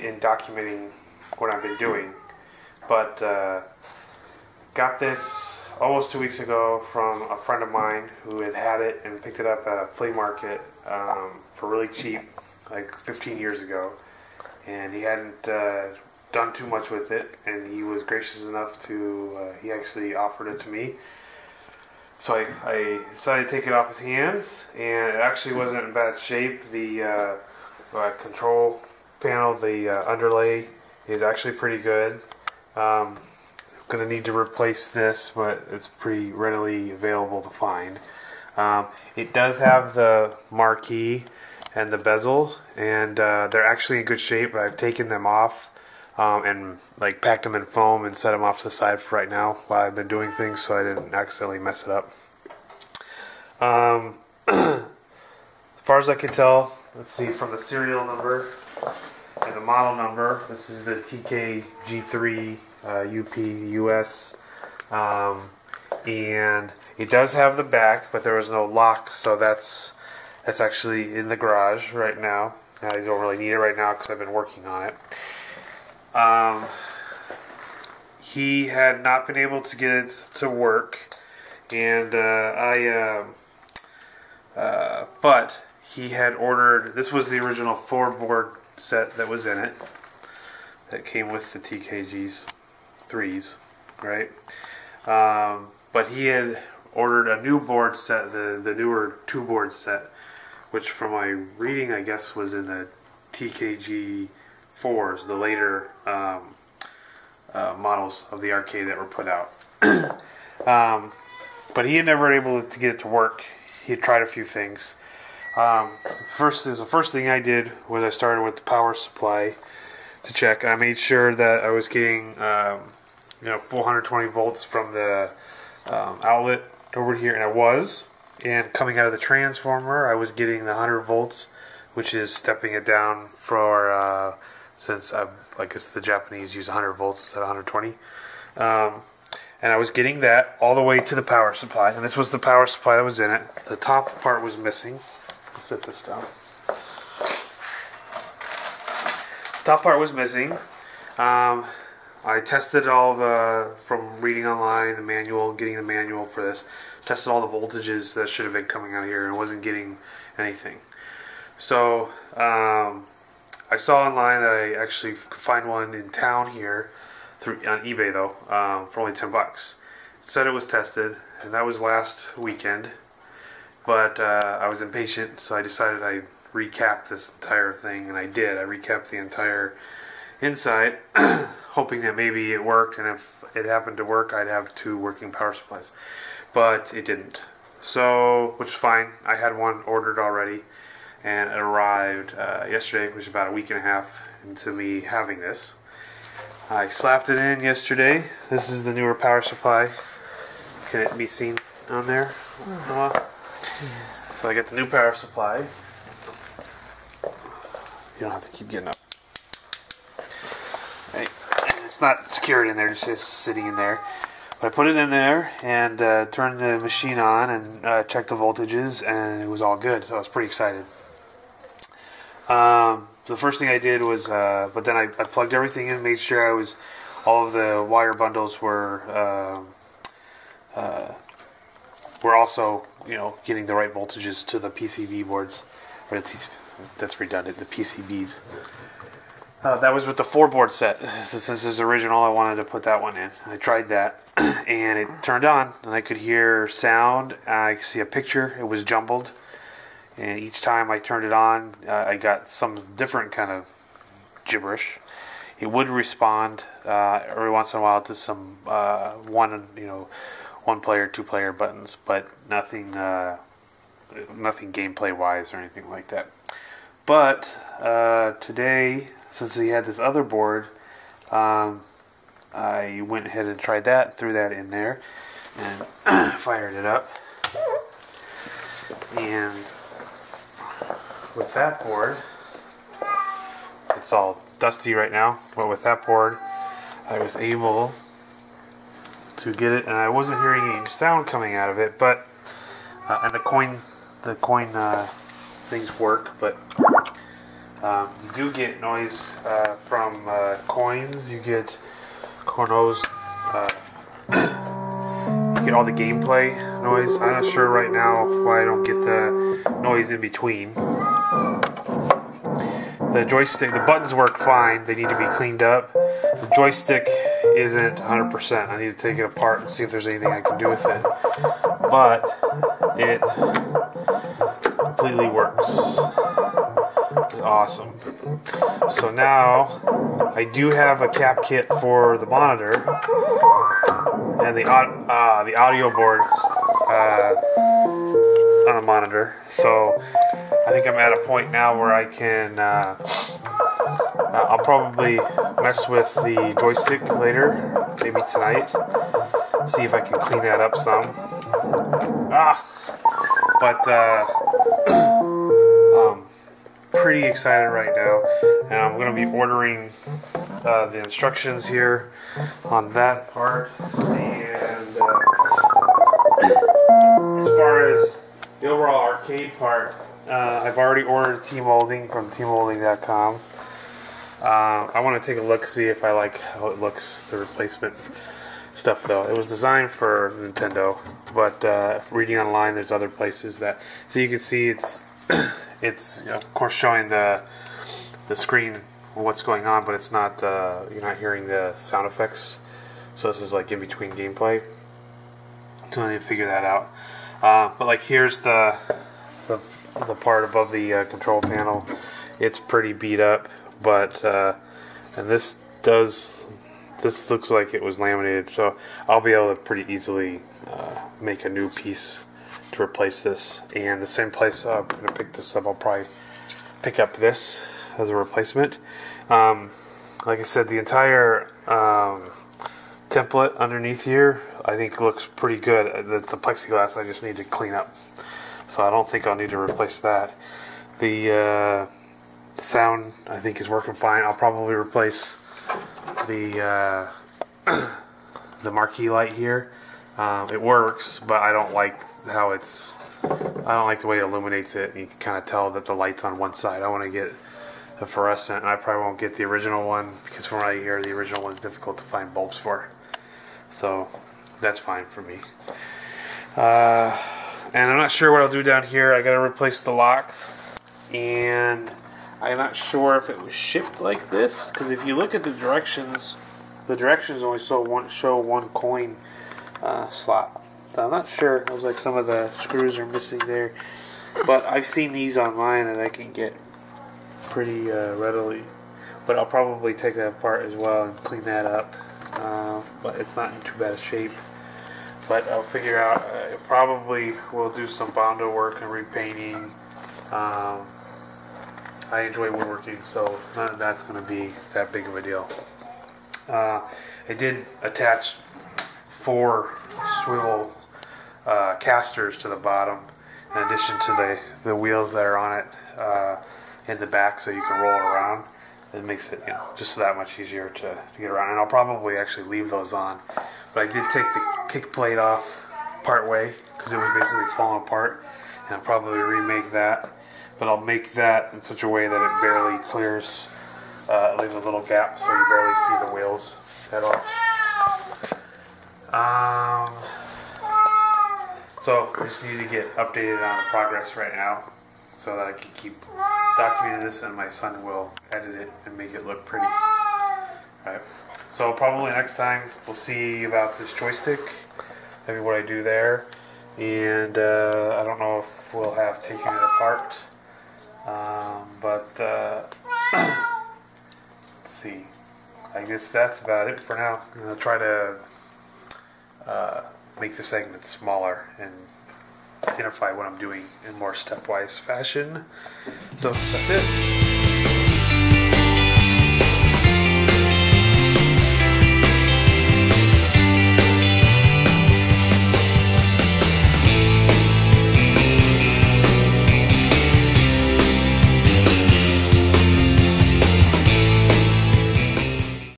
in documenting what I've been doing. But got this almost 2 weeks ago from a friend of mine who had it and picked it up at a flea market for really cheap, like 15 years ago. And he hadn't done too much with it, and he was gracious enough to, he actually offered it to me. So I decided to take it off his hands, and it actually wasn't in bad shape. The control panel, the underlay is actually pretty good. Going to need to replace this, but it's pretty readily available to find. It does have the marquee and the bezel, and they're actually in good shape. I've taken them off and like packed them in foam and set them off to the side for right now while I've been doing things, so I didn't accidentally mess it up. As far as I can tell, let's see, from the serial number and the model number, this is the TKG3 UP US, and it does have the back, but there was no lock, so that's actually in the garage right now. I don't really need it right now because I've been working on it. He had not been able to get it to work, and but he had ordered, this was the original 4-board set that was in it, that came with the TKGs 3s, right? But he had ordered a new board set, the newer 2-board set, which from my reading, I guess, was in the TKG 4s, the later models of the arcade that were put out. But he had never been able to get it to work. He had tried a few things. The first thing I did was I started with the power supply to check. I made sure that I was getting 420 volts from the outlet over here, and I was. And coming out of the transformer, I was getting the 100 volts, which is stepping it down for, since I guess the Japanese use 100 volts instead of 120. And I was getting that all the way to the power supply. And this was the power supply that was in it. The top part was missing. Let's set this down. The top part was missing. I tested all from reading online, the manual, getting the manual for this, tested all the voltages that should have been coming out of here and wasn't getting anything. So I saw online that I actually could find one in town here on eBay though, for only $10. It said it was tested, and that was last weekend. But I was impatient, so I decided I'd recap this entire thing, and I did. I recapped the entire inside, hoping that maybe it worked, and if it happened to work, I'd have 2 working power supplies. But it didn't. So, which is fine. I had one ordered already, and it arrived yesterday, which is about a week and a half into me having this. I slapped it in yesterday. This is the newer power supply. Can it be seen on there? So I got the new power supply. You don't have to keep getting up. Right. And it's not secured in there, it's just sitting in there. But I put it in there and turned the machine on and checked the voltages, and it was all good. So I was pretty excited. The first thing I did was, but then I plugged everything in, made sure all of the wire bundles were also, getting the right voltages to the PCB boards. Or that's redundant, the PCBs. That was with the 4-board set. This is original. I wanted to put that one in. I tried that, and it turned on, and I could hear sound. I could see a picture. It was jumbled. And each time I turned it on, I got some different kind of gibberish. It would respond every once in a while to some one player, 2-player buttons, but nothing gameplay wise or anything like that. But today, since we had this other board, I went ahead and tried that, threw that in there, and fired it up. And with that board, it's all dusty right now, but with that board I was able to get it, and I wasn't hearing any sound coming out of it, but and the coin things work, but You do get noise from coins. You get Cornose. You get all the gameplay noise. I'm not sure right now why I don't get the noise in between. The joystick, the buttons work fine. They need to be cleaned up. The joystick isn't 100%. I need to take it apart and see if there's anything I can do with it. But it completely works. It's awesome. So now I do have a cap kit for the monitor and the audio board on the monitor. So I think I'm at a point now where I can I'll probably mess with the joystick later, maybe tonight, see if I can clean that up some. Pretty excited right now, and I'm going to be ordering the instructions here on that part. And as far as the overall arcade part, I've already ordered T-molding from tmolding.com. I want to take a look, see if I like how it looks, the replacement stuff though. It was designed for Nintendo, but reading online there's other places that, so you can see it's of course showing the screen what's going on, but it's not you're not hearing the sound effects. So this is like in between gameplay. So I need to figure that out. But like here's the part above the control panel. It's pretty beat up, but and this looks like it was laminated, so I'll be able to pretty easily make a new piece to replace this. And the same place I'm going to pick this up, I'll probably pick up this as a replacement. Like I said, the entire template underneath here I think looks pretty good. The plexiglass I just need to clean up, so I don't think I'll need to replace that. The sound I think is working fine. I'll probably replace the marquee light here. It works, but I don't like how I don't like the way it illuminates it. You can kind of tell that the light's on one side. I want to get the fluorescent, and I probably won't get the original one because from what I hear, the original one is difficult to find bulbs for. So that's fine for me. And I'm not sure what I'll do down here. I got to replace the locks, and I'm not sure if it was shipped like this, because if you look at the directions only show one coin slot. So I'm not sure. It was like some of the screws are missing there, but I've seen these online and I can get pretty readily. But I'll probably take that apart as well and clean that up. But it's not in too bad a shape. But I'll figure out. Probably will do some Bondo work and repainting. I enjoy woodworking, so none of that's going to be that big of a deal. I did attach 4 swivel casters to the bottom, in addition to the wheels that are on it in the back, so you can roll it around. It makes it just that much easier to get around. And I'll probably actually leave those on. But I did take the kick plate off part way because it was basically falling apart, and I'll probably remake that. But I'll make that in such a way that it barely clears, leaves a little gap so you barely see the wheels at all. So I just need to get updated on the progress right now so that I can keep documenting this, and my son will edit it and make it look pretty. Alright, so probably next time we'll see about this joystick, maybe what I do there, and I don't know if we'll have taken it apart, but let's see. I guess that's about it for now. I'm going to try to make the segment smaller and identify what I'm doing in more stepwise fashion. So that's it.